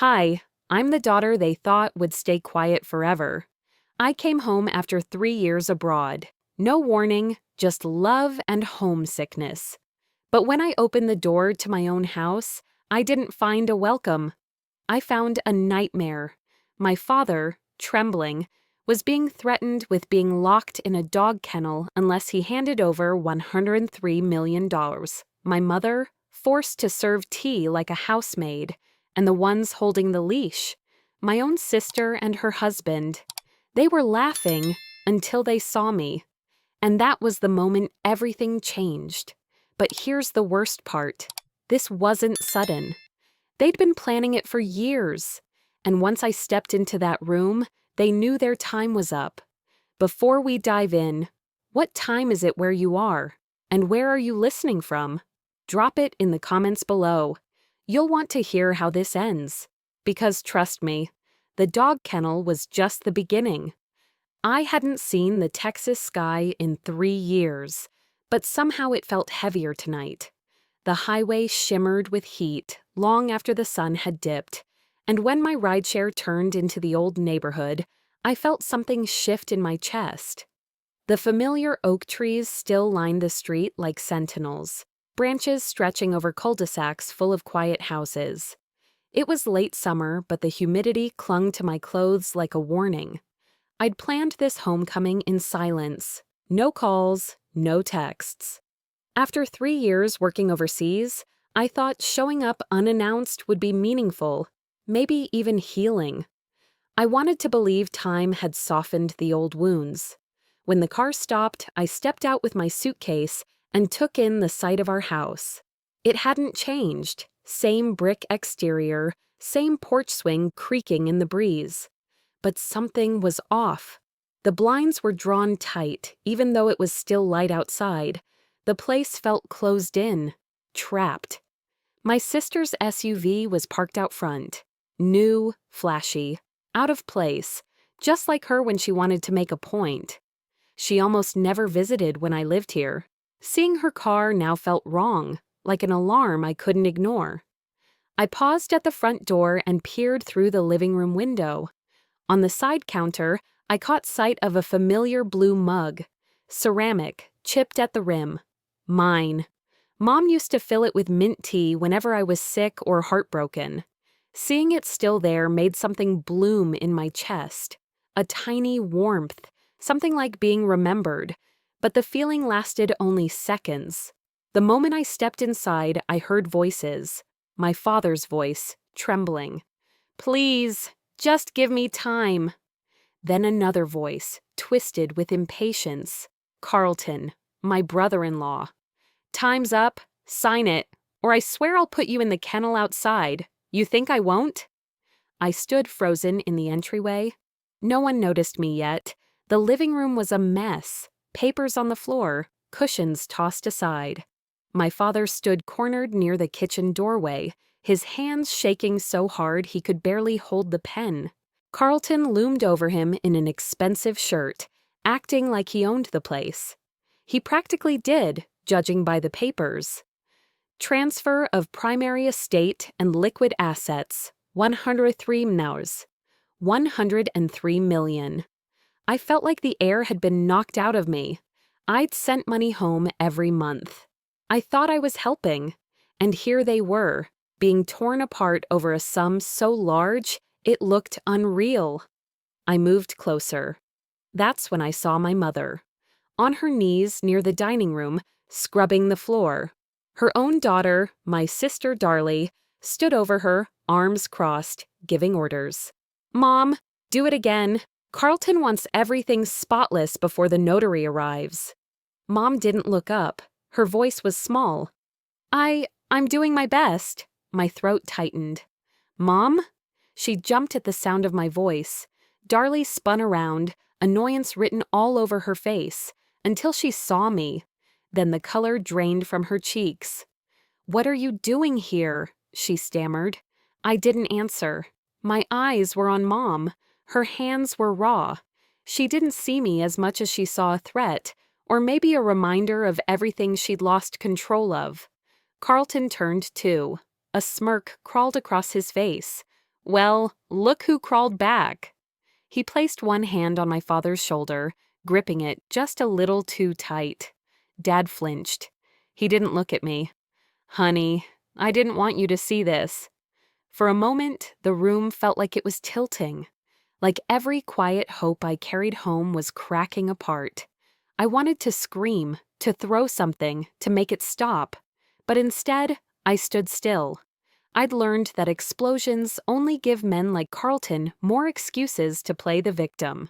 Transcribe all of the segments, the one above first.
Hi, I'm the daughter they thought would stay quiet forever. I came home after 3 years abroad. No warning, just love and homesickness. But when I opened the door to my own house, I didn't find a welcome. I found a nightmare. My father, trembling, was being threatened with being locked in a dog kennel unless he handed over $103 million. My mother, forced to serve tea like a housemaid, and the ones holding the leash, my own sister and her husband. They were laughing until they saw me. And that was the moment everything changed. But here's the worst part. This wasn't sudden. They'd been planning it for years. And once I stepped into that room, they knew their time was up. Before we dive in, what time is it where you are? And where are you listening from? Drop it in the comments below. You'll want to hear how this ends. Because trust me, the dog kennel was just the beginning. I hadn't seen the Texas sky in 3 years, but somehow it felt heavier tonight. The highway shimmered with heat long after the sun had dipped, and when my rideshare turned into the old neighborhood, I felt something shift in my chest. The familiar oak trees still lined the street like sentinels, branches stretching over cul-de-sacs full of quiet houses. It was late summer, but the humidity clung to my clothes like a warning. I'd planned this homecoming in silence. No calls, no texts. After 3 years working overseas, I thought showing up unannounced would be meaningful, maybe even healing. I wanted to believe time had softened the old wounds. When the car stopped, I stepped out with my suitcase and took in the sight of our house. It hadn't changed. Same brick exterior, same porch swing creaking in the breeze. But something was off. The blinds were drawn tight, even though it was still light outside. The place felt closed in, trapped. My sister's SUV was parked out front. New, flashy, out of place, just like her when she wanted to make a point. She almost never visited when I lived here. Seeing her car now felt wrong, like an alarm I couldn't ignore. I paused at the front door and peered through the living room window. On the side counter, I caught sight of a familiar blue mug. Ceramic, chipped at the rim. Mine. Mom used to fill it with mint tea whenever I was sick or heartbroken. Seeing it still there made something bloom in my chest. A tiny warmth, something like being remembered. But the feeling lasted only seconds. The moment I stepped inside, I heard voices. My father's voice, trembling. "Please, just give me time." Then another voice, twisted with impatience. Carlton, my brother-in-law. "Time's up. Sign it, or I swear I'll put you in the kennel outside. You think I won't?" I stood frozen in the entryway. No one noticed me yet. The living room was a mess. Papers on the floor, cushions tossed aside. My father stood cornered near the kitchen doorway, his hands shaking so hard he could barely hold the pen. Carlton loomed over him in an expensive shirt, acting like he owned the place. He practically did, judging by the papers. Transfer of primary estate and liquid assets, 103 million. 103 million. I felt like the air had been knocked out of me. I'd sent money home every month. I thought I was helping, and here they were, being torn apart over a sum so large it looked unreal. I moved closer. That's when I saw my mother, on her knees near the dining room, scrubbing the floor. Her own daughter, my sister Darlie, stood over her, arms crossed, giving orders. "Mom, do it again. Carlton wants everything spotless before the notary arrives." Mom didn't look up. Her voice was small. I'm doing my best." My throat tightened. "Mom?" She jumped at the sound of my voice. Darlie spun around, annoyance written all over her face, until she saw me. Then the color drained from her cheeks. "What are you doing here?" she stammered. I didn't answer. My eyes were on Mom. Her hands were raw. She didn't see me as much as she saw a threat, or maybe a reminder of everything she'd lost control of. Carlton turned too. A smirk crawled across his face. Well, look who crawled back. He placed one hand on my father's shoulder, gripping it just a little too tight. Dad flinched. He didn't look at me. Honey, I didn't want you to see this. For a moment, the room felt like it was tilting. Like every quiet hope I carried home was cracking apart. I wanted to scream, to throw something, to make it stop. But instead, I stood still. I'd learned that explosions only give men like Carlton more excuses to play the victim.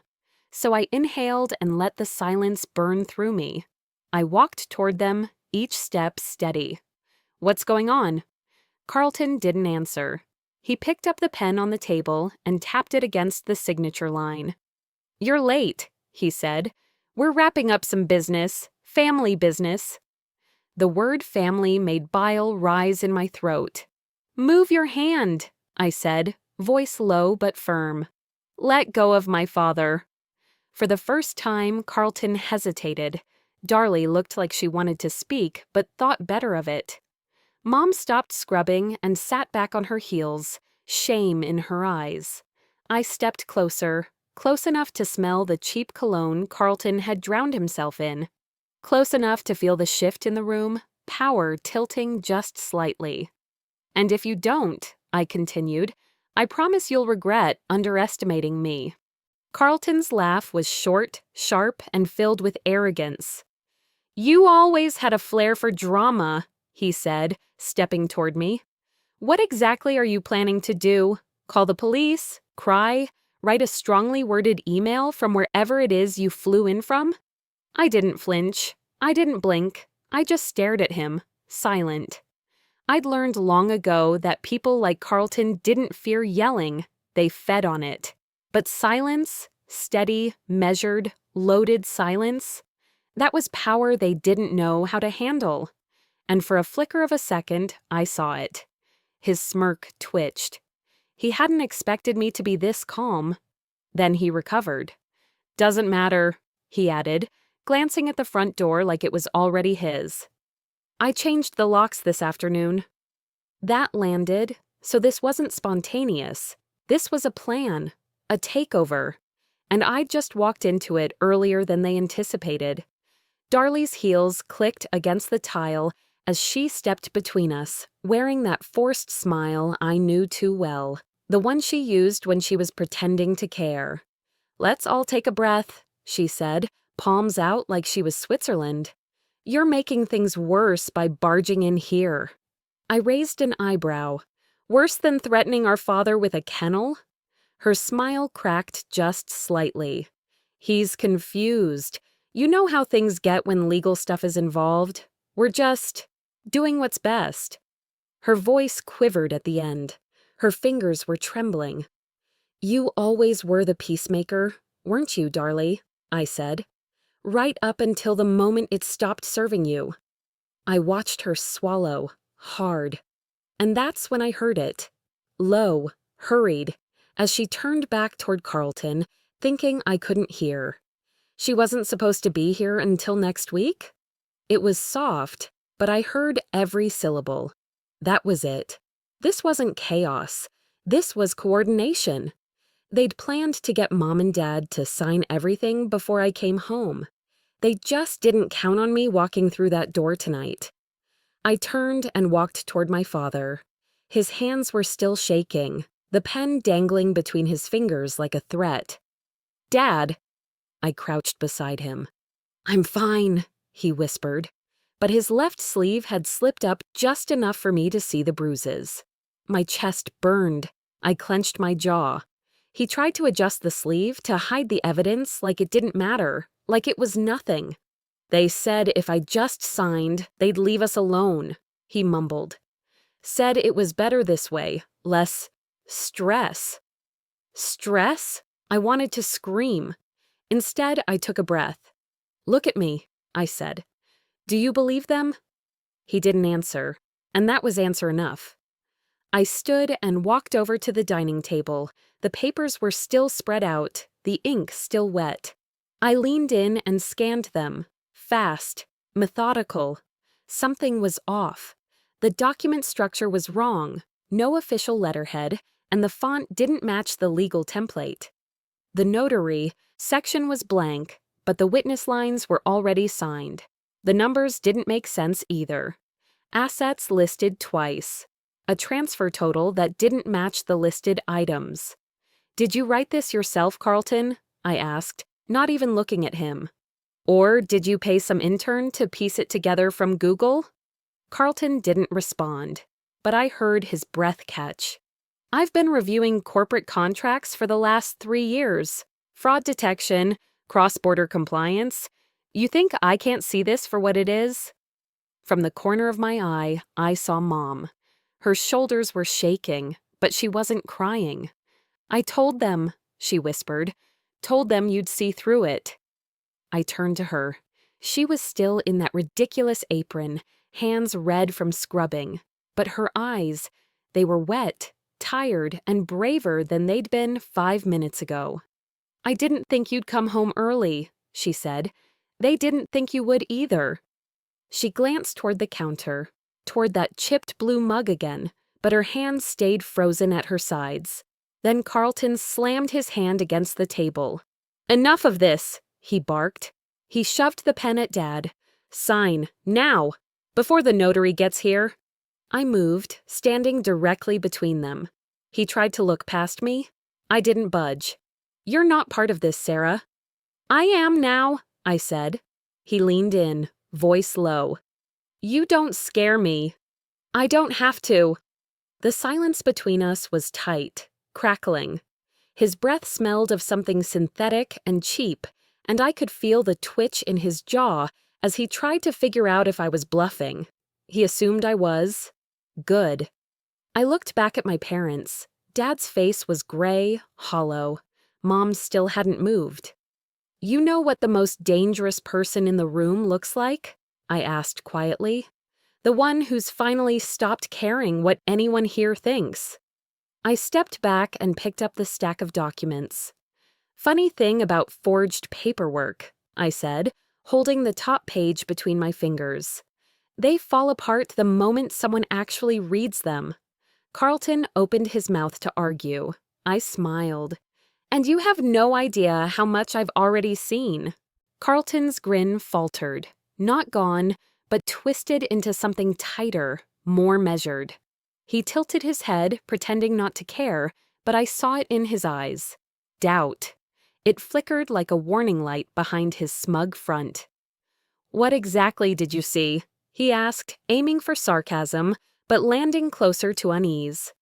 So I inhaled and let the silence burn through me. I walked toward them, each step steady. What's going on? Carlton didn't answer. He picked up the pen on the table and tapped it against the signature line. You're late, he said. We're wrapping up some business, family business. The word family made bile rise in my throat. Move your hand, I said, voice low but firm. Let go of my father. For the first time, Carlton hesitated. Darlie looked like she wanted to speak, but thought better of it. Mom stopped scrubbing and sat back on her heels, shame in her eyes. I stepped closer, close enough to smell the cheap cologne Carlton had drowned himself in. Close enough to feel the shift in the room, power tilting just slightly. And if you don't, I continued, I promise you'll regret underestimating me. Carlton's laugh was short, sharp, and filled with arrogance. You always had a flair for drama, he said, stepping toward me. What exactly are you planning to do? Call the police? Cry? Write a strongly worded email from wherever it is you flew in from? I didn't flinch. I didn't blink. I just stared at him, silent. I'd learned long ago that people like Carlton didn't fear yelling, they fed on it. But silence, steady, measured, loaded silence, that was power they didn't know how to handle. And for a flicker of a second, I saw it. His smirk twitched. He hadn't expected me to be this calm. Then he recovered. Doesn't matter, he added, glancing at the front door like it was already his. I changed the locks this afternoon. That landed, so this wasn't spontaneous. This was a plan, a takeover. And I'd just walked into it earlier than they anticipated. Darlie's heels clicked against the tile as she stepped between us, wearing that forced smile I knew too well, the one she used when she was pretending to care. Let's all take a breath, she said, palms out like she was Switzerland. You're making things worse by barging in here. I raised an eyebrow. Worse than threatening our father with a kennel? Her smile cracked just slightly. He's confused. You know how things get when legal stuff is involved. We're just doing what's best. Her voice quivered at the end. Her fingers were trembling. You always were the peacemaker, weren't you, Darlie? I said. Right up until the moment it stopped serving you. I watched her swallow, hard. And that's when I heard it. Low, hurried, as she turned back toward Carlton, thinking I couldn't hear. She wasn't supposed to be here until next week? It was soft, but I heard every syllable. That was it. This wasn't chaos. This was coordination. They'd planned to get Mom and Dad to sign everything before I came home. They just didn't count on me walking through that door tonight. I turned and walked toward my father. His hands were still shaking, the pen dangling between his fingers like a threat. Dad! I crouched beside him. I'm fine, he whispered, but his left sleeve had slipped up just enough for me to see the bruises. My chest burned. I clenched my jaw. He tried to adjust the sleeve to hide the evidence like it didn't matter, like it was nothing. They said if I just signed, they'd leave us alone, he mumbled. Said it was better this way, less stress. Stress? I wanted to scream. Instead, I took a breath. Look at me, I said. Do you believe them? He didn't answer, and that was answer enough. I stood and walked over to the dining table. The papers were still spread out, the ink still wet. I leaned in and scanned them. Fast, methodical. Something was off. The document structure was wrong. No official letterhead, and the font didn't match the legal template. The notary section was blank, but the witness lines were already signed. The numbers didn't make sense either. Assets listed twice. A transfer total that didn't match the listed items. "Did you write this yourself, Carlton?" I asked, not even looking at him. "Or did you pay some intern to piece it together from Google?" Carlton didn't respond, but I heard his breath catch. "I've been reviewing corporate contracts for the last 3 years. Fraud detection, cross-border compliance. You think I can't see this for what it is?" From the corner of my eye, I saw Mom. Her shoulders were shaking, but she wasn't crying. "I told them," she whispered. "Told them you'd see through it." I turned to her. She was still in that ridiculous apron, hands red from scrubbing. But her eyes, they were wet, tired, and braver than they'd been 5 minutes ago. "I didn't think you'd come home early," she said. "They didn't think you would either." She glanced toward the counter, toward that chipped blue mug again, but her hands stayed frozen at her sides. Then Carlton slammed his hand against the table. "Enough of this," he barked. He shoved the pen at Dad. "Sign, now, before the notary gets here." I moved, standing directly between them. He tried to look past me. I didn't budge. "You're not part of this, Sarah." "I am now," I said. He leaned in, voice low. "You don't scare me." "I don't have to." The silence between us was tight, crackling. His breath smelled of something synthetic and cheap, and I could feel the twitch in his jaw as he tried to figure out if I was bluffing. He assumed I was. Good. I looked back at my parents. Dad's face was gray, hollow. Mom still hadn't moved. "You know what the most dangerous person in the room looks like?" I asked quietly. "The one who's finally stopped caring what anyone here thinks." I stepped back and picked up the stack of documents. "Funny thing about forged paperwork," I said, holding the top page between my fingers. "They fall apart the moment someone actually reads them." Carlton opened his mouth to argue. I smiled. "And you have no idea how much I've already seen." Carlton's grin faltered, not gone, but twisted into something tighter, more measured. He tilted his head, pretending not to care, but I saw it in his eyes. Doubt. It flickered like a warning light behind his smug front. "What exactly did you see?" he asked, aiming for sarcasm, but landing closer to unease.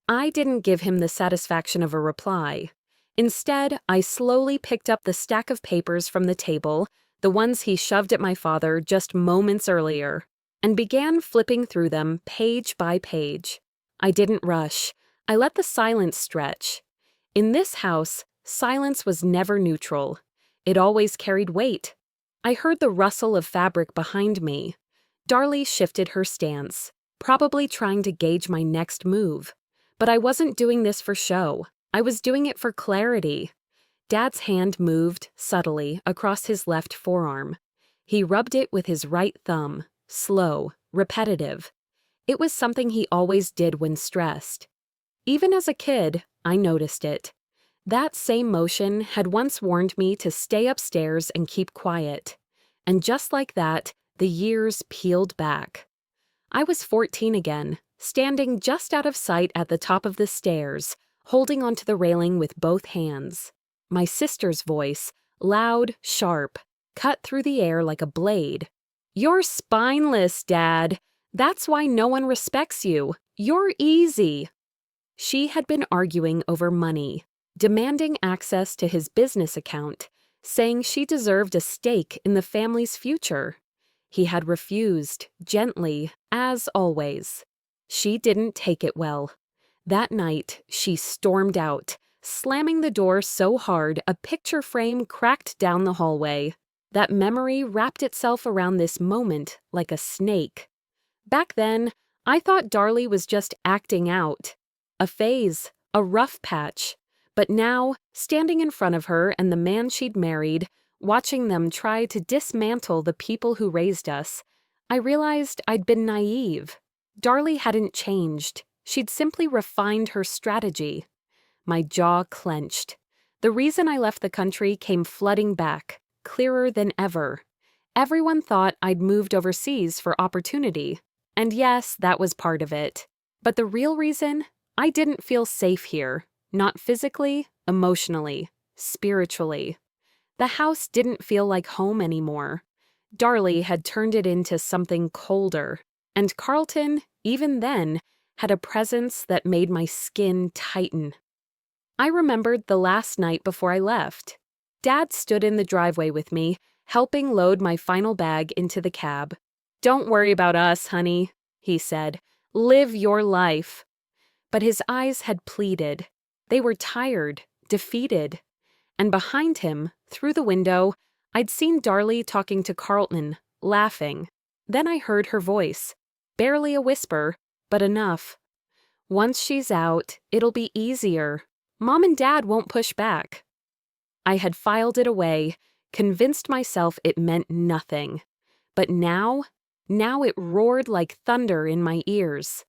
I didn't give him the satisfaction of a reply. Instead, I slowly picked up the stack of papers from the table, the ones he shoved at my father just moments earlier, and began flipping through them page by page. I didn't rush. I let the silence stretch. In this house, silence was never neutral. It always carried weight. I heard the rustle of fabric behind me. Darlie shifted her stance, probably trying to gauge my next move. But I wasn't doing this for show. I was doing it for clarity. Dad's hand moved, subtly, across his left forearm. He rubbed it with his right thumb, slow, repetitive. It was something he always did when stressed. Even as a kid, I noticed it. That same motion had once warned me to stay upstairs and keep quiet. And just like that, the years peeled back. I was 14 again, standing just out of sight at the top of the stairs, holding onto the railing with both hands. My sister's voice, loud, sharp, cut through the air like a blade. "You're spineless, Dad. That's why no one respects you. You're easy." She had been arguing over money, demanding access to his business account, saying she deserved a stake in the family's future. He had refused, gently, as always. She didn't take it well. That night, she stormed out, slamming the door so hard a picture frame cracked down the hallway. That memory wrapped itself around this moment like a snake. Back then, I thought Darlie was just acting out. A phase, a rough patch. But now, standing in front of her and the man she'd married, watching them try to dismantle the people who raised us, I realized I'd been naive. Darlie hadn't changed. She'd simply refined her strategy. My jaw clenched. The reason I left the country came flooding back, clearer than ever. Everyone thought I'd moved overseas for opportunity. And yes, that was part of it. But the real reason? I didn't feel safe here. Not physically, emotionally, spiritually. The house didn't feel like home anymore. Darlie had turned it into something colder. And Carlton, even then, had a presence that made my skin tighten. I remembered the last night before I left. Dad stood in the driveway with me, helping load my final bag into the cab. "Don't worry about us, honey," he said. "Live your life." But his eyes had pleaded. They were tired, defeated. And behind him, through the window, I'd seen Darlie talking to Carlton, laughing. Then I heard her voice. Barely a whisper, but enough. "Once she's out, it'll be easier. Mom and Dad won't push back." I had filed it away, convinced myself it meant nothing. But now it roared like thunder in my ears.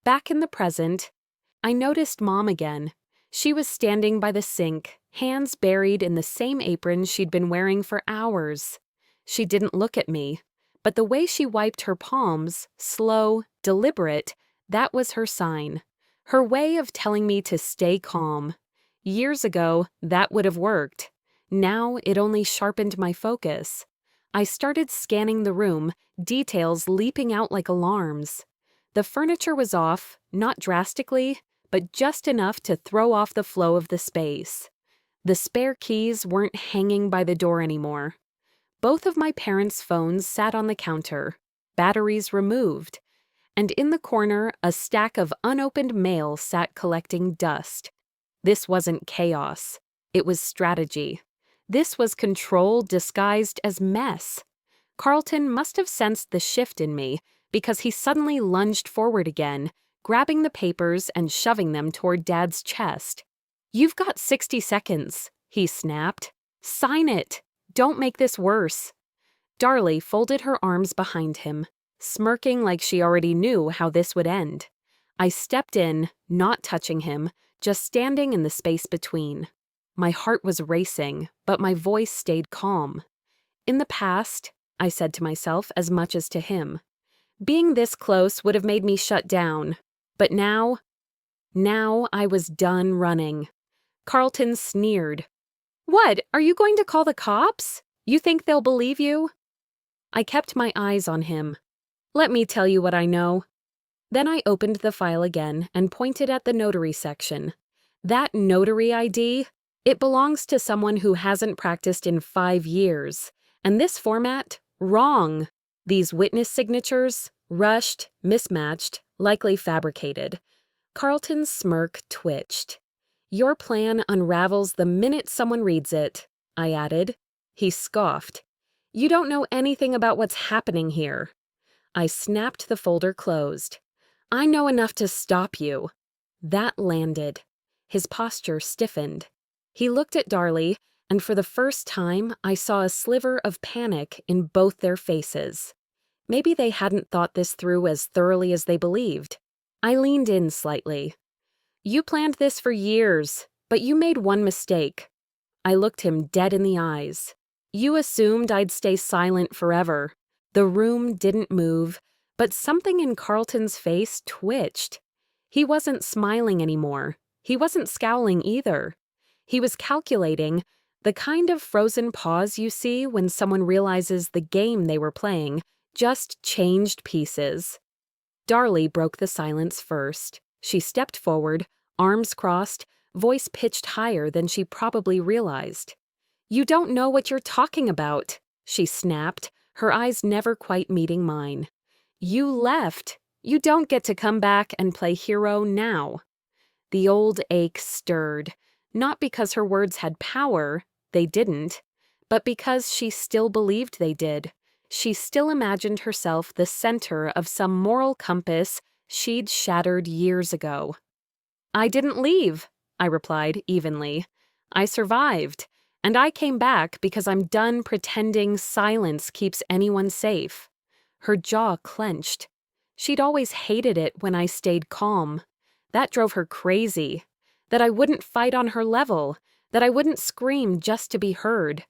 Back in the present, I noticed Mom again. She was standing by the sink, hands buried in the same apron she'd been wearing for hours. She didn't look at me, but the way she wiped her palms, slow, deliberate, that was her sign. Her way of telling me to stay calm. Years ago, that would have worked. Now it only sharpened my focus. I started scanning the room, details leaping out like alarms. The furniture was off, not drastically, but just enough to throw off the flow of the space. The spare keys weren't hanging by the door anymore. Both of my parents' phones sat on the counter, batteries removed, and in the corner a stack of unopened mail sat collecting dust. This wasn't chaos. It was strategy. This was control disguised as mess. Carlton must have sensed the shift in me because he suddenly lunged forward again, grabbing the papers and shoving them toward Dad's chest. "You've got 60 seconds, he snapped. "Sign it. Don't make this worse." Darlie folded her arms behind him, smirking like she already knew how this would end. I stepped in, not touching him, just standing in the space between. My heart was racing, but my voice stayed calm. In the past, I said to myself as much as to him, being this close would have made me shut down. But now I was done running. Carlton sneered. "What, are you going to call the cops? You think they'll believe you?" I kept my eyes on him. "Let me tell you what I know." Then I opened the file again and pointed at the notary section. That notary ID, it belongs to someone who hasn't practiced in 5 years. And this format, wrong. These witness signatures, rushed, mismatched, likely fabricated. Carlton's smirk twitched. "Your plan unravels the minute someone reads it," I added. He scoffed. "You don't know anything about what's happening here." I snapped the folder closed. "I know enough to stop you." That landed. His posture stiffened. He looked at Darlie, and for the first time, I saw a sliver of panic in both their faces. Maybe they hadn't thought this through as thoroughly as they believed. I leaned in slightly. "You planned this for years, but you made one mistake." I looked him dead in the eyes. "You assumed I'd stay silent forever." The room didn't move, but something in Carlton's face twitched. He wasn't smiling anymore. He wasn't scowling either. He was calculating, the kind of frozen pause you see when someone realizes the game they were playing just changed pieces. Darlie broke the silence first. She stepped forward, arms crossed, voice pitched higher than she probably realized. "You don't know what you're talking about," she snapped, her eyes never quite meeting mine. "You left. You don't get to come back and play hero now." The old ache stirred, not because her words had power, they didn't, but because she still believed they did. She still imagined herself the center of some moral compass she'd shattered years ago. "I didn't leave," I replied evenly. "I survived, and I came back because I'm done pretending silence keeps anyone safe." Her jaw clenched. She'd always hated it when I stayed calm. That drove her crazy. That I wouldn't fight on her level, that I wouldn't scream just to be heard.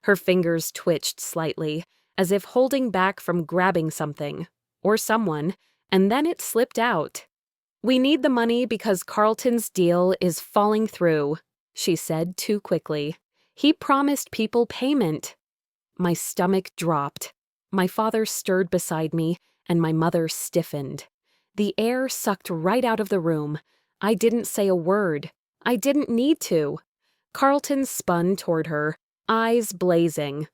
Her fingers twitched slightly, as if holding back from grabbing something, or someone, and then it slipped out. "We need the money because Carlton's deal is falling through," she said too quickly. "He promised people payment." My stomach dropped. My father stirred beside me, and my mother stiffened. The air sucked right out of the room. I didn't say a word. I didn't need to. Carlton spun toward her, eyes blazing.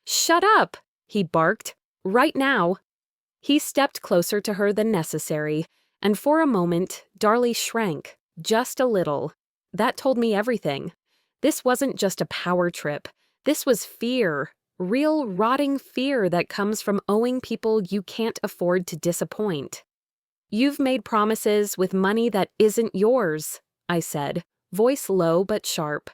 "Shut up!" he barked. "Right now." He stepped closer to her than necessary, and for a moment, Darlie shrank, just a little. That told me everything. This wasn't just a power trip. This was fear. Real rotting fear that comes from owing people you can't afford to disappoint. "You've made promises with money that isn't yours," I said, voice low but sharp.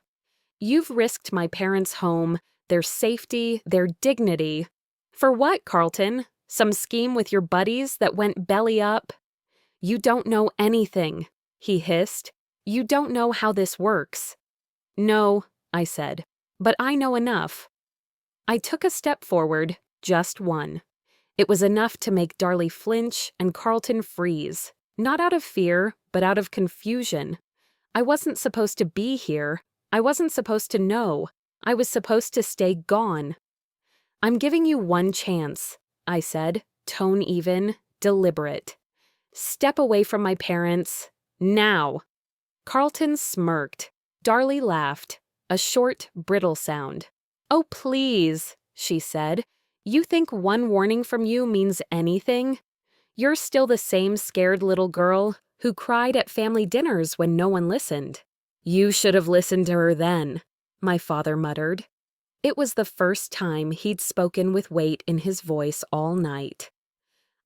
"You've risked my parents' home, their safety, their dignity. For what, Carlton? Some scheme with your buddies that went belly up?" "You don't know anything," he hissed. "You don't know how this works." "No," I said, "but I know enough." I took a step forward, just one. It was enough to make Darlie flinch and Carlton freeze, not out of fear, but out of confusion. I wasn't supposed to be here. I wasn't supposed to know. I was supposed to stay gone. "I'm giving you one chance," I said, tone even, deliberate. "Step away from my parents. Now." Carlton smirked. Darlie laughed, a short, brittle sound. "Oh, please," she said. "You think one warning from you means anything? You're still the same scared little girl who cried at family dinners when no one listened." "You should have listened to her then," my father muttered. It was the first time he'd spoken with weight in his voice all night.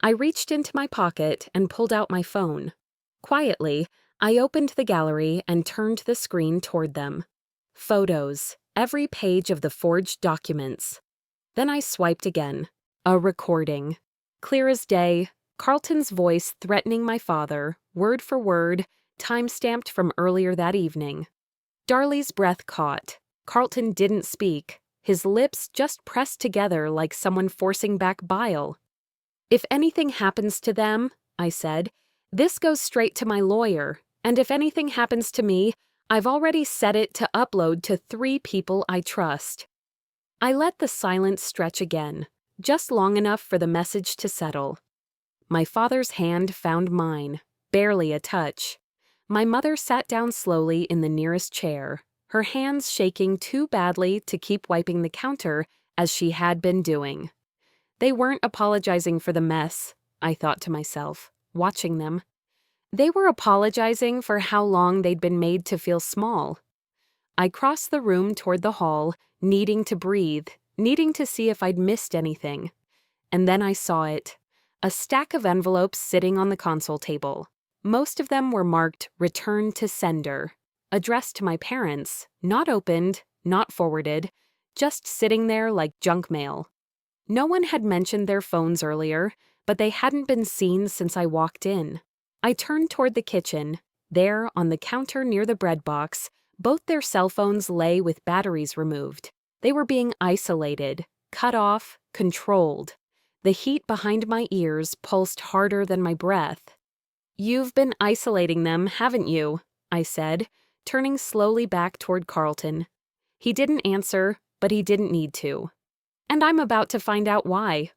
I reached into my pocket and pulled out my phone. Quietly, I opened the gallery and turned the screen toward them. Photos, every page of the forged documents. Then I swiped again. A recording. Clear as day, Carlton's voice threatening my father, word for word, time-stamped from earlier that evening. Darlie's breath caught. Carlton didn't speak. His lips just pressed together like someone forcing back bile. "If anything happens to them," I said, "this goes straight to my lawyer, and if anything happens to me, I've already set it to upload to 3 people I trust." I let the silence stretch again, just long enough for the message to settle. My father's hand found mine, barely a touch. My mother sat down slowly in the nearest chair, her hands shaking too badly to keep wiping the counter as she had been doing. They weren't apologizing for the mess, I thought to myself, watching them. They were apologizing for how long they'd been made to feel small. I crossed the room toward the hall, needing to breathe, needing to see if I'd missed anything. And then I saw it. A stack of envelopes sitting on the console table. Most of them were marked "Return to Sender," addressed to my parents, not opened, not forwarded, just sitting there like junk mail. No one had mentioned their phones earlier, but they hadn't been seen since I walked in. I turned toward the kitchen. There, on the counter near the bread box, both their cell phones lay with batteries removed. They were being isolated, cut off, controlled. The heat behind my ears pulsed harder than my breath. "You've been isolating them, haven't you?" I said, turning slowly back toward Carlton. He didn't answer, but he didn't need to. "And I'm about to find out why."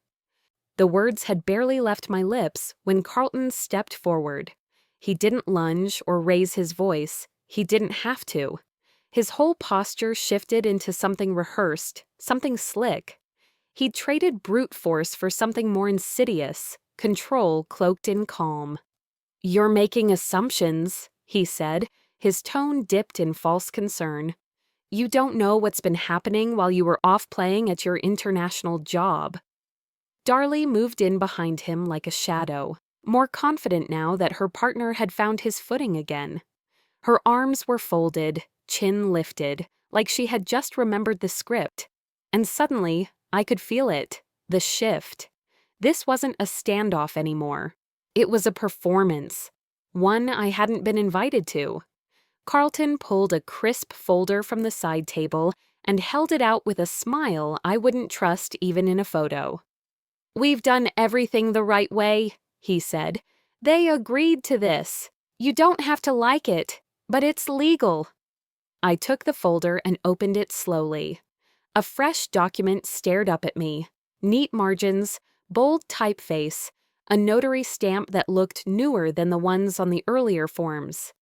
The words had barely left my lips when Carlton stepped forward. He didn't lunge or raise his voice. He didn't have to. His whole posture shifted into something rehearsed, something slick. He'd traded brute force for something more insidious, control cloaked in calm. "You're making assumptions," he said, his tone dipped in false concern. "You don't know what's been happening while you were off playing at your international job." Darlie moved in behind him like a shadow, more confident now that her partner had found his footing again. Her arms were folded, chin lifted, like she had just remembered the script. And suddenly, I could feel it, the shift. This wasn't a standoff anymore. It was a performance. one I hadn't been invited to. Carlton pulled a crisp folder from the side table and held it out with a smile I wouldn't trust even in a photo. "We've done everything the right way," he said. "They agreed to this. You don't have to like it, but it's legal." I took the folder and opened it slowly. A fresh document stared up at me. Neat margins, bold typeface, a notary stamp that looked newer than the ones on the earlier forms.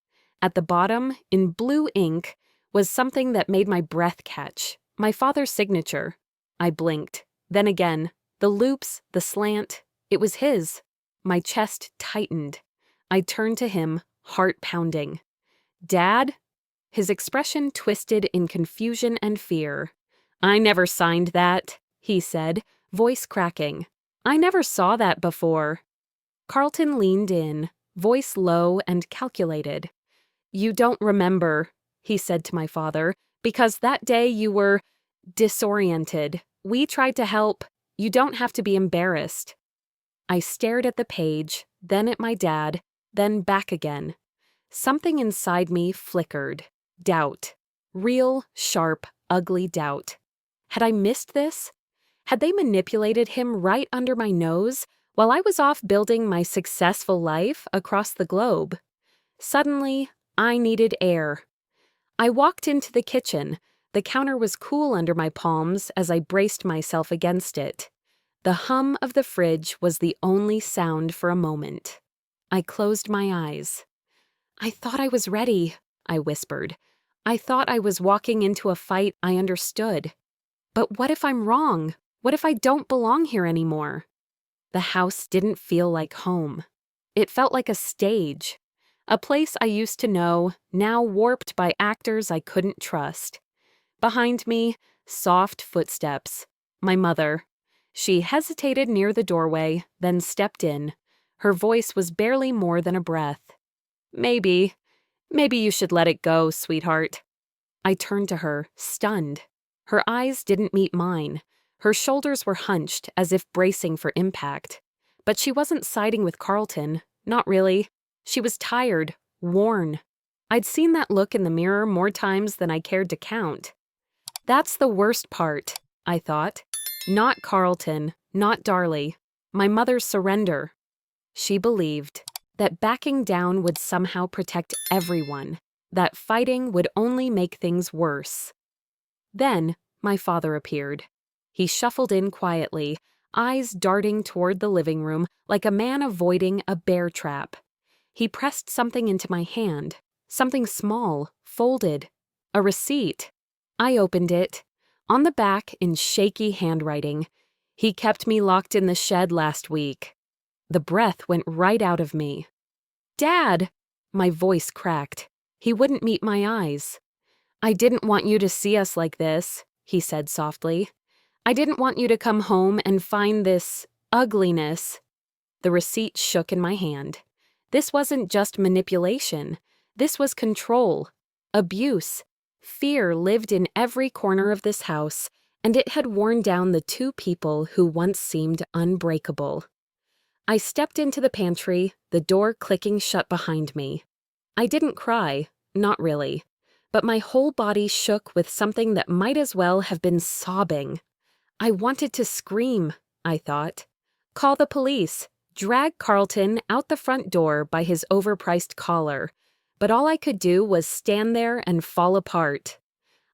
At the bottom, in blue ink, was something that made my breath catch. My father's signature. I blinked. Then again. The loops, the slant. It was his. My chest tightened. I turned to him, heart pounding. "Dad?" His expression twisted in confusion and fear. "I never signed that," he said, voice cracking. "I never saw that before." Carlton leaned in, voice low and calculated. "You don't remember," he said to my father, "because that day you were disoriented. We tried to help. You don't have to be embarrassed." I stared at the page, then at my dad, then back again. Something inside me flickered. Doubt. Real, sharp, ugly doubt. Had I missed this? Had they manipulated him right under my nose while I was off building my successful life across the globe? Suddenly, I needed air. I walked into the kitchen. The counter was cool under my palms as I braced myself against it. The hum of the fridge was the only sound for a moment. I closed my eyes. "I thought I was ready," I whispered. "I thought I was walking into a fight I understood. But what if I'm wrong? What if I don't belong here anymore?" The house didn't feel like home. It felt like a stage. A place I used to know, now warped by actors I couldn't trust. Behind me, soft footsteps. My mother. She hesitated near the doorway, then stepped in. Her voice was barely more than a breath. Maybe you should let it go, sweetheart." I turned to her, stunned. Her eyes didn't meet mine. Her shoulders were hunched, as if bracing for impact. But she wasn't siding with Carlton. Not really. She was tired, worn. I'd seen that look in the mirror more times than I cared to count. That's the worst part, I thought. Not Carlton, not Darlie. My mother's surrender. She believed that backing down would somehow protect everyone, that fighting would only make things worse. Then, my father appeared. He shuffled in quietly, eyes darting toward the living room like a man avoiding a bear trap. He pressed something into my hand, something small, folded, a receipt. I opened it. On the back, in shaky handwriting, "He kept me locked in the shed last week." The breath went right out of me. "Dad!" My voice cracked. He wouldn't meet my eyes. "I didn't want you to see us like this," he said softly. "I didn't want you to come home and find this ugliness." The receipt shook in my hand. This wasn't just manipulation. This was control, abuse. Fear lived in every corner of this house, and it had worn down the two people who once seemed unbreakable. I stepped into the pantry, the door clicking shut behind me. I didn't cry, not really, but my whole body shook with something that might as well have been sobbing. I wanted to scream, I thought. Call the police, drag Carlton out the front door by his overpriced collar, but all I could do was stand there and fall apart.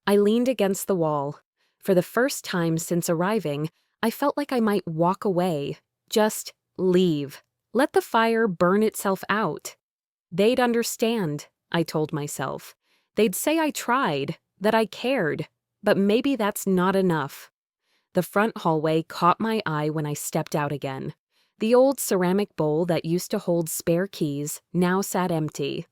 I leaned against the wall. For the first time since arriving, I felt like I might walk away, just leave, let the fire burn itself out. They'd understand, I told myself. They'd say I tried, that I cared, but maybe that's not enough. The front hallway caught my eye when I stepped out again. The old ceramic bowl that used to hold spare keys now sat empty.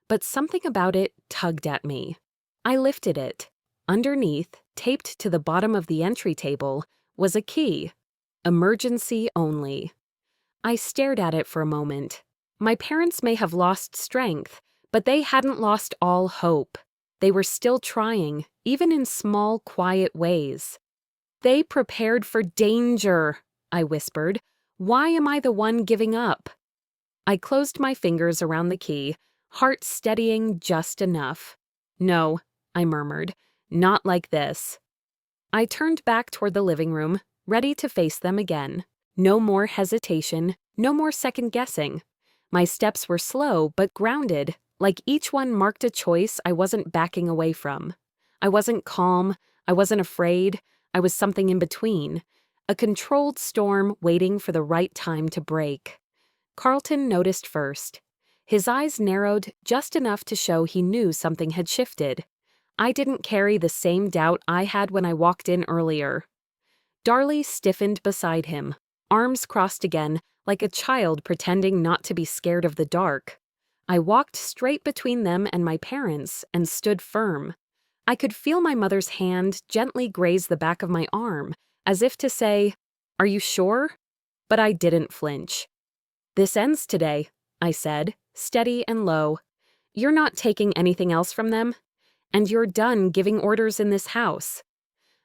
But something about it tugged at me. I lifted it. Underneath, taped to the bottom of the entry table, was a key. Emergency only. I stared at it for a moment. My parents may have lost strength, but they hadn't lost all hope. They were still trying, even in small, quiet ways. "They prepared for danger," I whispered. "Why am I the one giving up?" I closed my fingers around the key, heart steadying just enough. "No," I murmured, "not like this." I turned back toward the living room, ready to face them again. No more hesitation, no more second-guessing. My steps were slow but grounded, like each one marked a choice I wasn't backing away from. I wasn't calm, I wasn't afraid, I was something in between. A controlled storm waiting for the right time to break. Carlton noticed first. His eyes narrowed just enough to show he knew something had shifted. I didn't carry the same doubt I had when I walked in earlier. Darlie stiffened beside him, arms crossed again, like a child pretending not to be scared of the dark. I walked straight between them and my parents and stood firm. I could feel my mother's hand gently graze the back of my arm, as if to say, "Are you sure?" But I didn't flinch. "This ends today," I said, steady and low. "You're not taking anything else from them, and you're done giving orders in this house."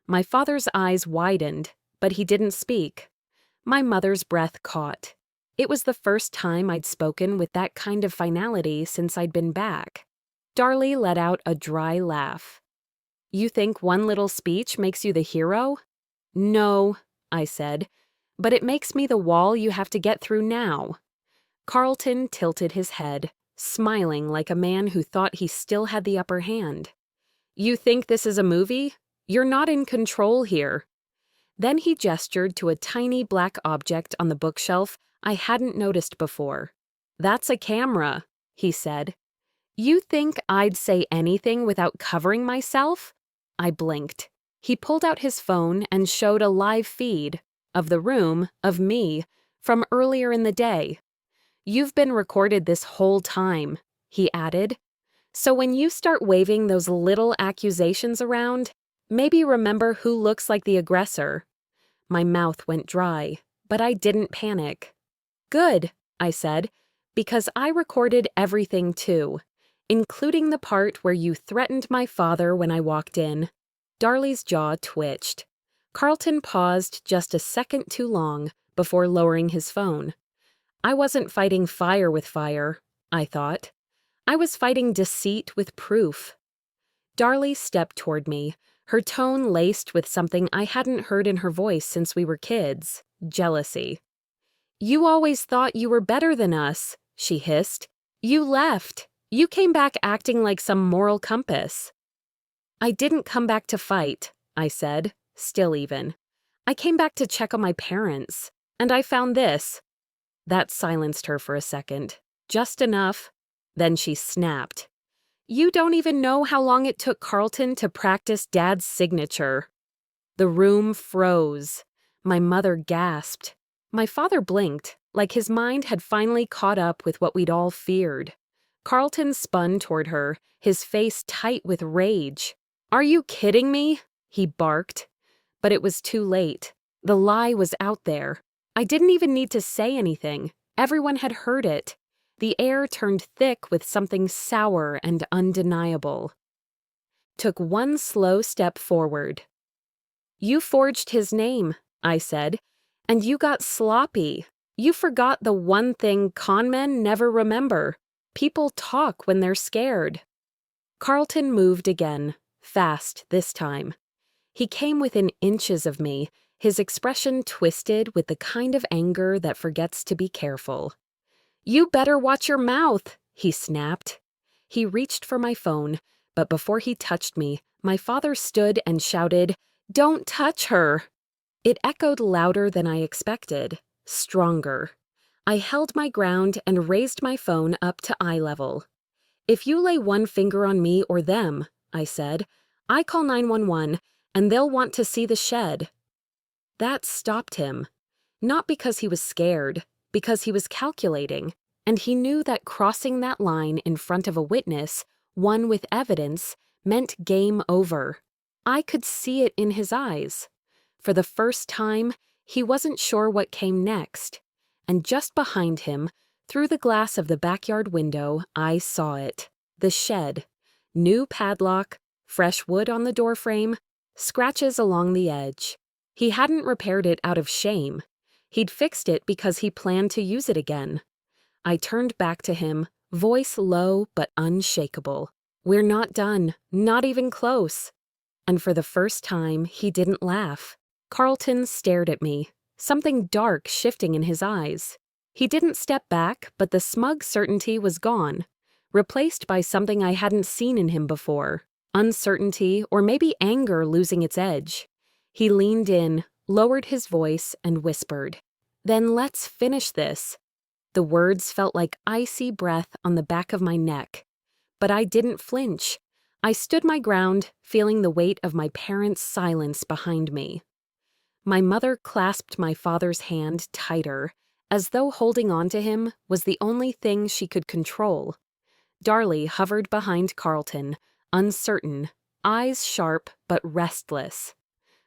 My father's eyes widened, but he didn't speak. My mother's breath caught. It was the first time I'd spoken with that kind of finality since I'd been back. Darlie let out a dry laugh. "You think one little speech makes you the hero?" "No," I said, "but it makes me the wall you have to get through now." Carlton tilted his head, smiling like a man who thought he still had the upper hand. "You think this is a movie? You're not in control here." Then he gestured to a tiny black object on the bookshelf I hadn't noticed before. "That's a camera," he said. "You think I'd say anything without covering myself?" I blinked. He pulled out his phone and showed a live feed of the room, of me, from earlier in the day. "You've been recorded this whole time," he added. "So when you start waving those little accusations around, maybe remember who looks like the aggressor." My mouth went dry, but I didn't panic. "Good," I said, "because I recorded everything too, including the part where you threatened my father when I walked in." Darlie's jaw twitched. Carlton paused just a second too long before lowering his phone. I wasn't fighting fire with fire, I thought. I was fighting deceit with proof. Darlie stepped toward me, her tone laced with something I hadn't heard in her voice since we were kids, jealousy. "You always thought you were better than us," she hissed. "You left. You came back acting like some moral compass." "I didn't come back to fight," I said, still even. "I came back to check on my parents, and I found this." That silenced her for a second, just enough. Then she snapped. "You don't even know how long it took Carlton to practice Dad's signature." The room froze. My mother gasped. My father blinked, like his mind had finally caught up with what we'd all feared. Carlton spun toward her, his face tight with rage. "Are you kidding me?" he barked. But it was too late. The lie was out there. I didn't even need to say anything. Everyone had heard it. The air turned thick with something sour and undeniable. Took one slow step forward. "You forged his name," I said, "and you got sloppy. You forgot the one thing con men never remember. People talk when they're scared." Carlton moved again, fast this time. He came within inches of me, his expression twisted with the kind of anger that forgets to be careful. "You better watch your mouth," he snapped. He reached for my phone, but before he touched me, my father stood and shouted, "Don't touch her!" It echoed louder than I expected, stronger. I held my ground and raised my phone up to eye level. "If you lay one finger on me or them," I said, "I call 911 and they'll want to see the shed." That stopped him. Not because he was scared, because he was calculating, and he knew that crossing that line in front of a witness, one with evidence, meant game over. I could see it in his eyes. For the first time, he wasn't sure what came next. And just behind him, through the glass of the backyard window, I saw it. The shed. New padlock, fresh wood on the doorframe, scratches along the edge. He hadn't repaired it out of shame. He'd fixed it because he planned to use it again. I turned back to him, voice low but unshakable. "We're not done, not even close." And for the first time, he didn't laugh. Carlton stared at me, something dark shifting in his eyes. He didn't step back, but the smug certainty was gone, replaced by something I hadn't seen in him before, uncertainty or maybe anger losing its edge. He leaned in, lowered his voice, and whispered, "Then let's finish this." The words felt like icy breath on the back of my neck. But I didn't flinch. I stood my ground, feeling the weight of my parents' silence behind me. My mother clasped my father's hand tighter, as though holding on to him was the only thing she could control. Darlie hovered behind Carlton, uncertain, eyes sharp but restless.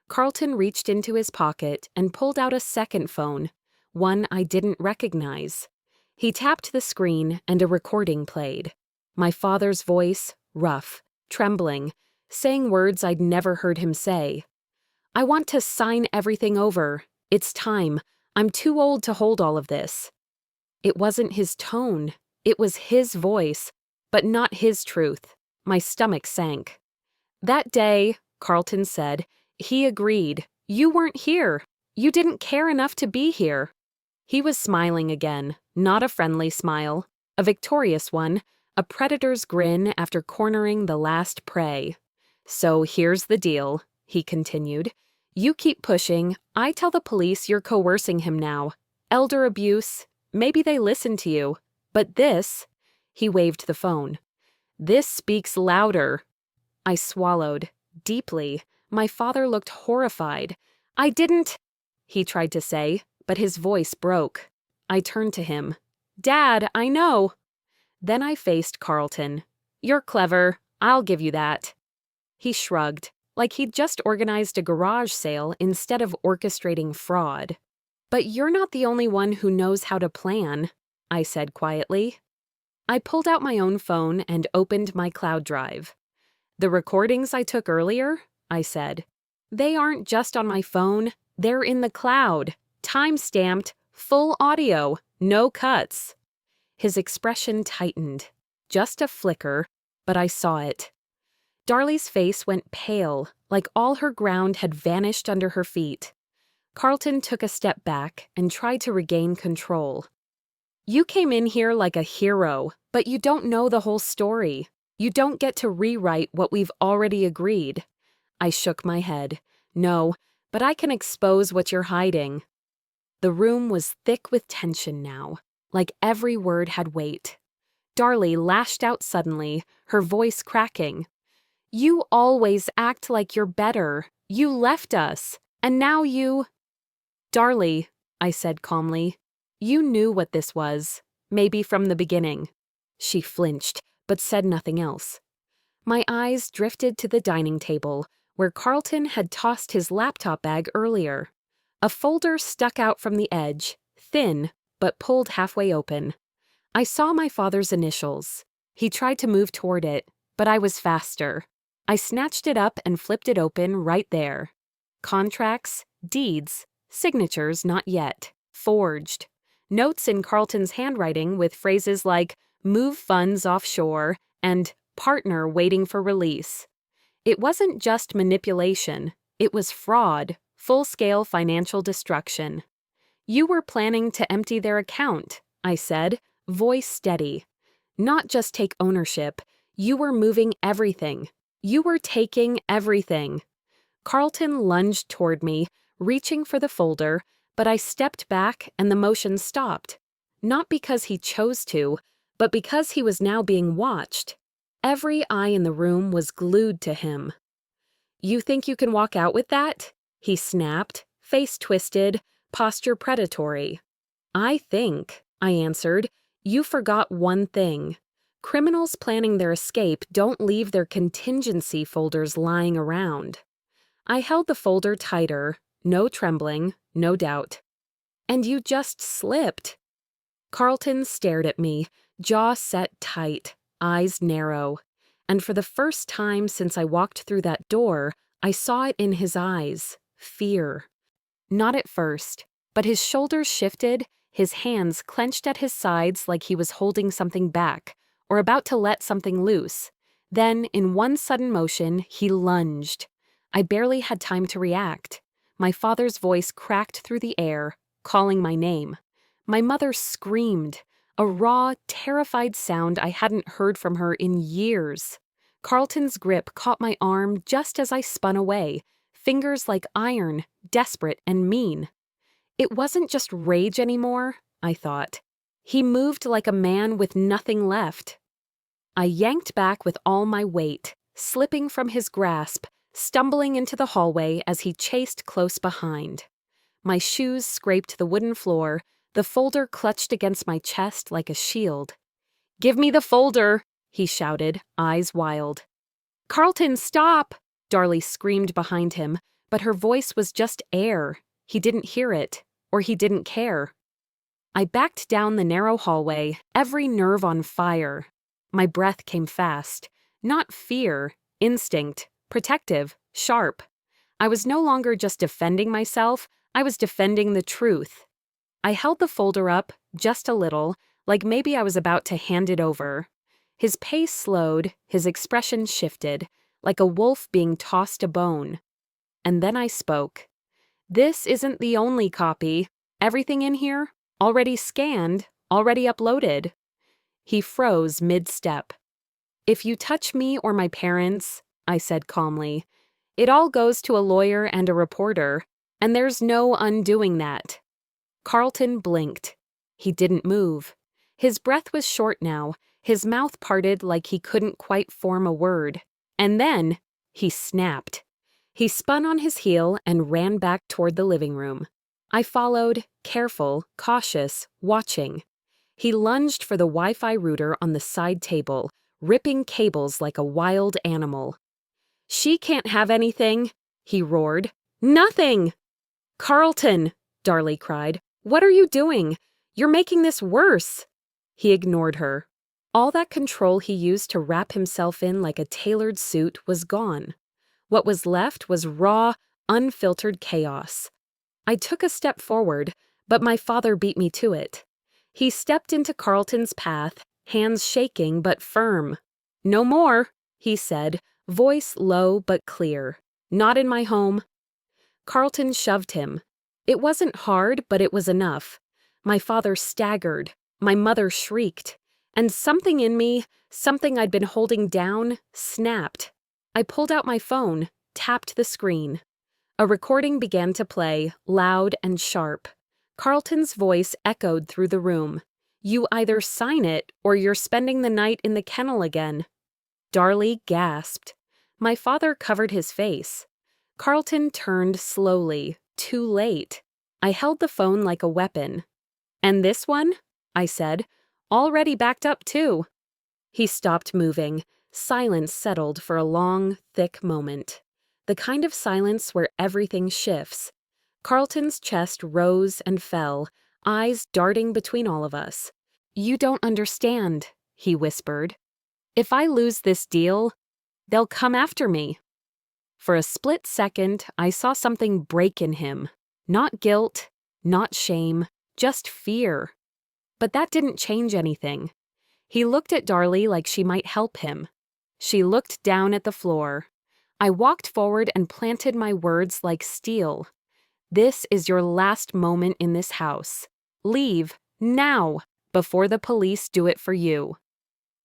Carlton reached into his pocket and pulled out a second phone, one I didn't recognize. He tapped the screen and a recording played. My father's voice, rough, trembling, saying words I'd never heard him say. "I want to sign everything over. It's time. I'm too old to hold all of this." It wasn't his tone. It was his voice, but not his truth. My stomach sank. "That day," Carlton said, "he agreed. You weren't here. You didn't care enough to be here." He was smiling again, not a friendly smile, a victorious one, a predator's grin after cornering the last prey. "So here's the deal," he continued. "You keep pushing. I tell the police you're coercing him now. Elder abuse. Maybe they listen to you. But this," he waved the phone, "this speaks louder." I swallowed, deeply. My father looked horrified. "I didn't," he tried to say, but his voice broke. I turned to him. "Dad, I know." Then I faced Carlton. "You're clever. I'll give you that." He shrugged, like he'd just organized a garage sale instead of orchestrating fraud. "But you're not the only one who knows how to plan," I said quietly. I pulled out my own phone and opened my cloud drive. "The recordings I took earlier," I said, "they aren't just on my phone. They're in the cloud. Time-stamped, full audio, no cuts." His expression tightened. Just a flicker, but I saw it. Darlie's face went pale, like all her ground had vanished under her feet. Carlton took a step back and tried to regain control. "You came in here like a hero, but you don't know the whole story. You don't get to rewrite what we've already agreed." I shook my head. "No, but I can expose what you're hiding." The room was thick with tension now, like every word had weight. Darlie lashed out suddenly, her voice cracking. "You always act like you're better. You left us, and now you—" "Darlie," I said calmly, "you knew what this was, maybe from the beginning." She flinched, but said nothing else. My eyes drifted to the dining table, where Carlton had tossed his laptop bag earlier. A folder stuck out from the edge, thin, but pulled halfway open. I saw my father's initials. He tried to move toward it, but I was faster. I snatched it up and flipped it open right there. Contracts, deeds, signatures not yet, forged. Notes in Carlton's handwriting with phrases like "move funds offshore" and "partner waiting for release." It wasn't just manipulation, it was fraud, full-scale financial destruction. "You were planning to empty their account," I said, voice steady. "Not just take ownership, you were moving everything. You were taking everything." Carlton lunged toward me, reaching for the folder, but I stepped back and the motion stopped. Not because he chose to, but because he was now being watched. Every eye in the room was glued to him. "You think you can walk out with that?" he snapped, face twisted, posture predatory. "I think," I answered, "you forgot one thing. Criminals planning their escape don't leave their contingency folders lying around." I held the folder tighter, no trembling, no doubt. "And you just slipped." Carlton stared at me, jaw set tight, eyes narrow. And for the first time since I walked through that door, I saw it in his eyes, fear. Not at first, but his shoulders shifted, his hands clenched at his sides like he was holding something back or about to let something loose. Then, in one sudden motion, he lunged. I barely had time to react. My father's voice cracked through the air, calling my name. My mother screamed, a raw, terrified sound I hadn't heard from her in years. Carlton's grip caught my arm just as I spun away, fingers like iron, desperate and mean. It wasn't just rage anymore, I thought. He moved like a man with nothing left. I yanked back with all my weight, slipping from his grasp, stumbling into the hallway as he chased close behind. My shoes scraped the wooden floor, the folder clutched against my chest like a shield. "Give me the folder," he shouted, eyes wild. "Carlton, stop!" Darlie screamed behind him, but her voice was just air. He didn't hear it, or he didn't care. I backed down the narrow hallway, every nerve on fire. My breath came fast. Not fear, instinct, protective, sharp. I was no longer just defending myself, I was defending the truth. I held the folder up, just a little, like maybe I was about to hand it over. His pace slowed, his expression shifted, like a wolf being tossed a bone. And then I spoke. "This isn't the only copy. Everything in here? Already scanned, already uploaded." He froze mid-step. "If you touch me or my parents," I said calmly, "it all goes to a lawyer and a reporter, and there's no undoing that." Carlton blinked. He didn't move. His breath was short now, his mouth parted like he couldn't quite form a word. And then, he snapped. He spun on his heel and ran back toward the living room. I followed, careful, cautious, watching. He lunged for the Wi-Fi router on the side table, ripping cables like a wild animal. "She can't have anything," he roared. "Nothing!" "Carlton!" Darlie cried. "What are you doing? You're making this worse." He ignored her. All that control he used to wrap himself in like a tailored suit was gone. What was left was raw, unfiltered chaos. I took a step forward, but my father beat me to it. He stepped into Carlton's path, hands shaking but firm. "No more," he said, voice low but clear. "Not in my home." Carlton shoved him. It wasn't hard, but it was enough. My father staggered. My mother shrieked. And something in me, something I'd been holding down, snapped. I pulled out my phone, tapped the screen. A recording began to play, loud and sharp. Carlton's voice echoed through the room. "You either sign it, or you're spending the night in the kennel again." Darlie gasped. My father covered his face. Carlton turned slowly, too late. I held the phone like a weapon. "And this one?" I said. "Already backed up, too." He stopped moving. Silence settled for a long, thick moment. The kind of silence where everything shifts. Carlton's chest rose and fell, eyes darting between all of us. "You don't understand," he whispered. "If I lose this deal, they'll come after me." For a split second, I saw something break in him. Not guilt, not shame, just fear. But that didn't change anything. He looked at Darlie like she might help him. She looked down at the floor. I walked forward and planted my words like steel. "This is your last moment in this house. Leave, now, before the police do it for you."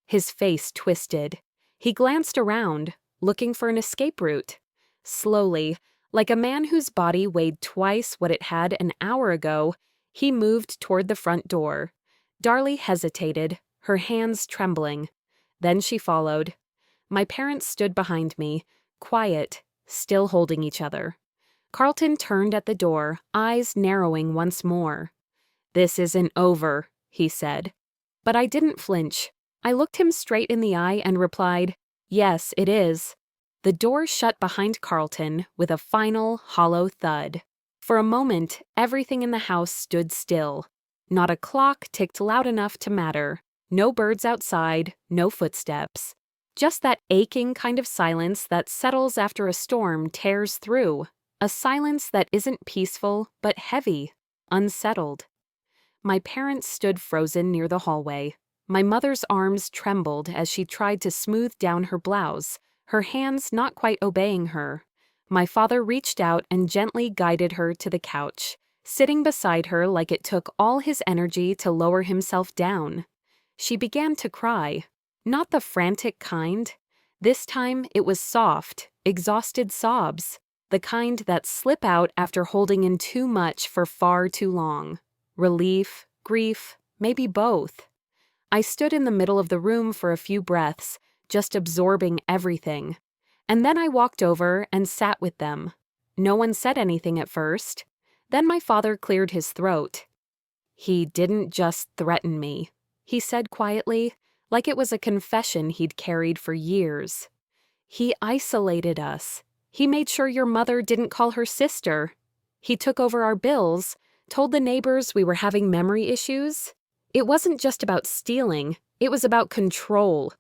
His face twisted. He glanced around, looking for an escape route. Slowly, like a man whose body weighed twice what it had an hour ago, he moved toward the front door. Darlie hesitated, her hands trembling. Then she followed. My parents stood behind me, quiet, still holding each other. Carlton turned at the door, eyes narrowing once more. "This isn't over," he said. But I didn't flinch. I looked him straight in the eye and replied, "Yes, it is." The door shut behind Carlton with a final, hollow thud. For a moment, everything in the house stood still. Not a clock ticked loud enough to matter. No birds outside, no footsteps. Just that aching kind of silence that settles after a storm tears through. A silence that isn't peaceful, but heavy, unsettled. My parents stood frozen near the hallway. My mother's arms trembled as she tried to smooth down her blouse, her hands not quite obeying her. My father reached out and gently guided her to the couch, sitting beside her like it took all his energy to lower himself down. She began to cry, not the frantic kind. This time it was soft, exhausted sobs, the kind that slip out after holding in too much for far too long. Relief, grief, maybe both. I stood in the middle of the room for a few breaths, just absorbing everything. And then I walked over and sat with them. No one said anything at first. Then my father cleared his throat. "He didn't just threaten me," he said quietly, like it was a confession he'd carried for years. "He isolated us. He made sure your mother didn't call her sister. He took over our bills, told the neighbors we were having memory issues. It wasn't just about stealing, it was about control."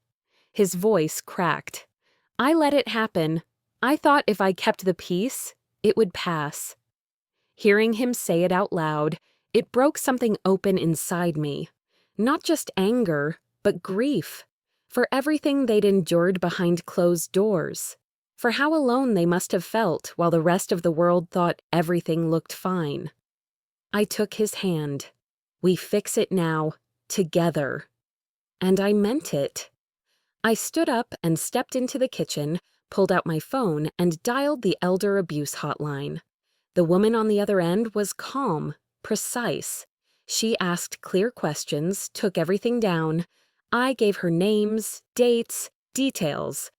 His voice cracked. "I let it happen. I thought if I kept the peace, it would pass." Hearing him say it out loud, it broke something open inside me. Not just anger, but grief. For everything they'd endured behind closed doors. For how alone they must have felt while the rest of the world thought everything looked fine. I took his hand. "We fix it now, together." And I meant it. I stood up and stepped into the kitchen, pulled out my phone, and dialed the elder abuse hotline. The woman on the other end was calm, precise. She asked clear questions, took everything down. I gave her names, dates, details.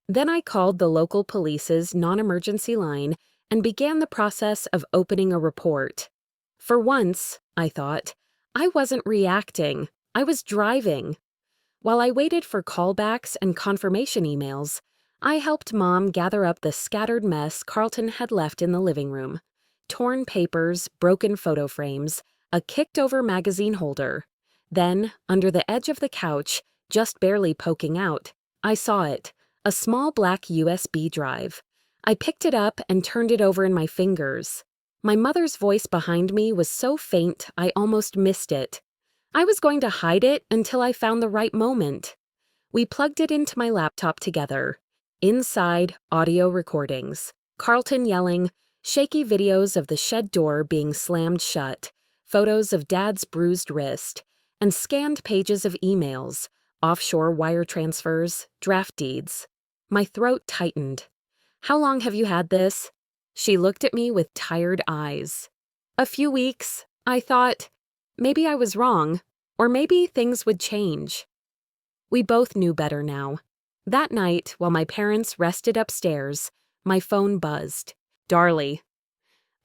Then I called the local police's non-emergency line and began the process of opening a report. For once, I thought, I wasn't reacting, I was driving. While I waited for callbacks and confirmation emails, I helped Mom gather up the scattered mess Carlton had left in the living room. Torn papers, broken photo frames, a kicked-over magazine holder. Then, under the edge of the couch, just barely poking out, I saw it, a small black USB drive. I picked it up and turned it over in my fingers. My mother's voice behind me was so faint I almost missed it. I was going to hide it until I found the right moment. We plugged it into my laptop together. Inside, audio recordings. Carlton yelling, shaky videos of the shed door being slammed shut, photos of Dad's bruised wrist, and scanned pages of emails, offshore wire transfers, draft deeds. My throat tightened. "How long have you had this?" She looked at me with tired eyes. "A few weeks," I thought. Maybe I was wrong, or maybe things would change. We both knew better now. That night, while my parents rested upstairs, my phone buzzed. "Darlie."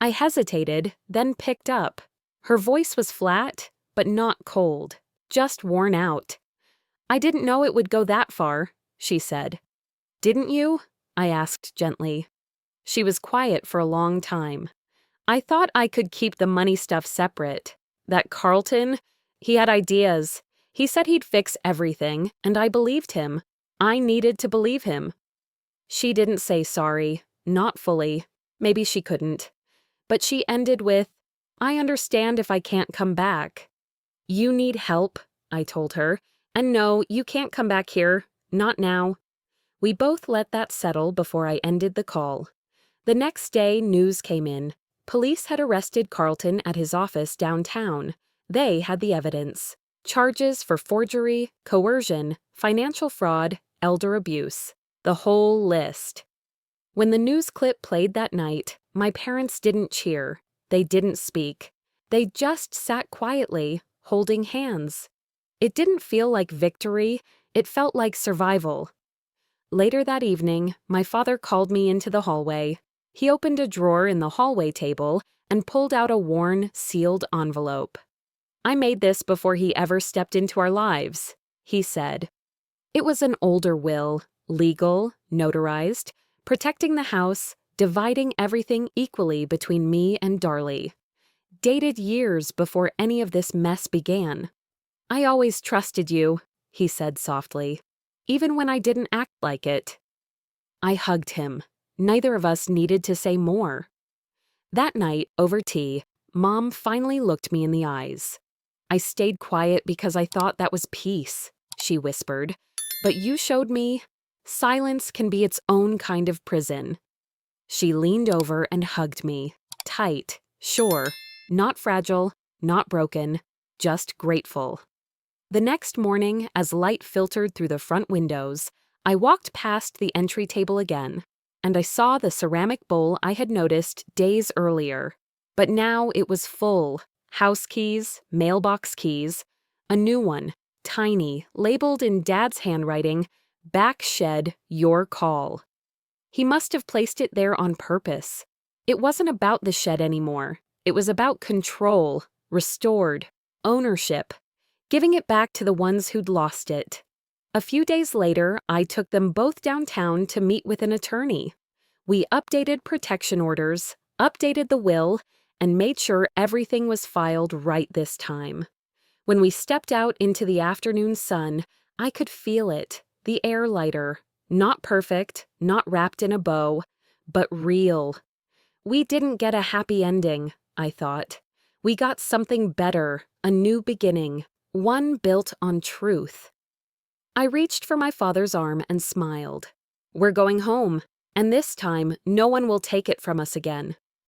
I hesitated, then picked up. Her voice was flat, but not cold, just worn out. "I didn't know it would go that far," she said. "Didn't you?" I asked gently. She was quiet for a long time. I thought I could keep the money stuff separate. That Carlton, he had ideas. He said he'd fix everything, and I believed him. I needed to believe him. She didn't say sorry, not fully. Maybe she couldn't. But she ended with, "I understand if I can't come back." "You need help," I told her. "And no, you can't come back here. Not now." We both let that settle before I ended the call. The next day, news came in. Police had arrested Carlton at his office downtown. They had the evidence. Charges for forgery, coercion, financial fraud, elder abuse. The whole list. When the news clip played that night, my parents didn't cheer. They didn't speak. They just sat quietly, holding hands. It didn't feel like victory. It felt like survival. Later that evening, my father called me into the hallway. He opened a drawer in the hallway table and pulled out a worn, sealed envelope. "I made this before he ever stepped into our lives," he said. It was an older will, legal, notarized, protecting the house, dividing everything equally between me and Darlie. Dated years before any of this mess began. "I always trusted you," he said softly, "even when I didn't act like it." I hugged him. Neither of us needed to say more. That night, over tea, Mom finally looked me in the eyes. I stayed quiet because I thought that was peace, she whispered. But you showed me silence can be its own kind of prison. She leaned over and hugged me. Tight, sure, not fragile, not broken, just grateful. The next morning, as light filtered through the front windows, I walked past the entry table again, and I saw the ceramic bowl I had noticed days earlier. But now it was full. House keys, mailbox keys, a new one, tiny, labeled in Dad's handwriting, "Back shed, your call." He must have placed it there on purpose. It wasn't about the shed anymore. It was about control, restored, ownership, giving it back to the ones who'd lost it. A few days later, I took them both downtown to meet with an attorney. We updated protection orders, updated the will, and made sure everything was filed right this time. When we stepped out into the afternoon sun, I could feel it, the air lighter. Not perfect, not wrapped in a bow, but real. We didn't get a happy ending, I thought. We got something better, a new beginning, one built on truth. I reached for my father's arm and smiled. We're going home, and this time no one will take it from us again.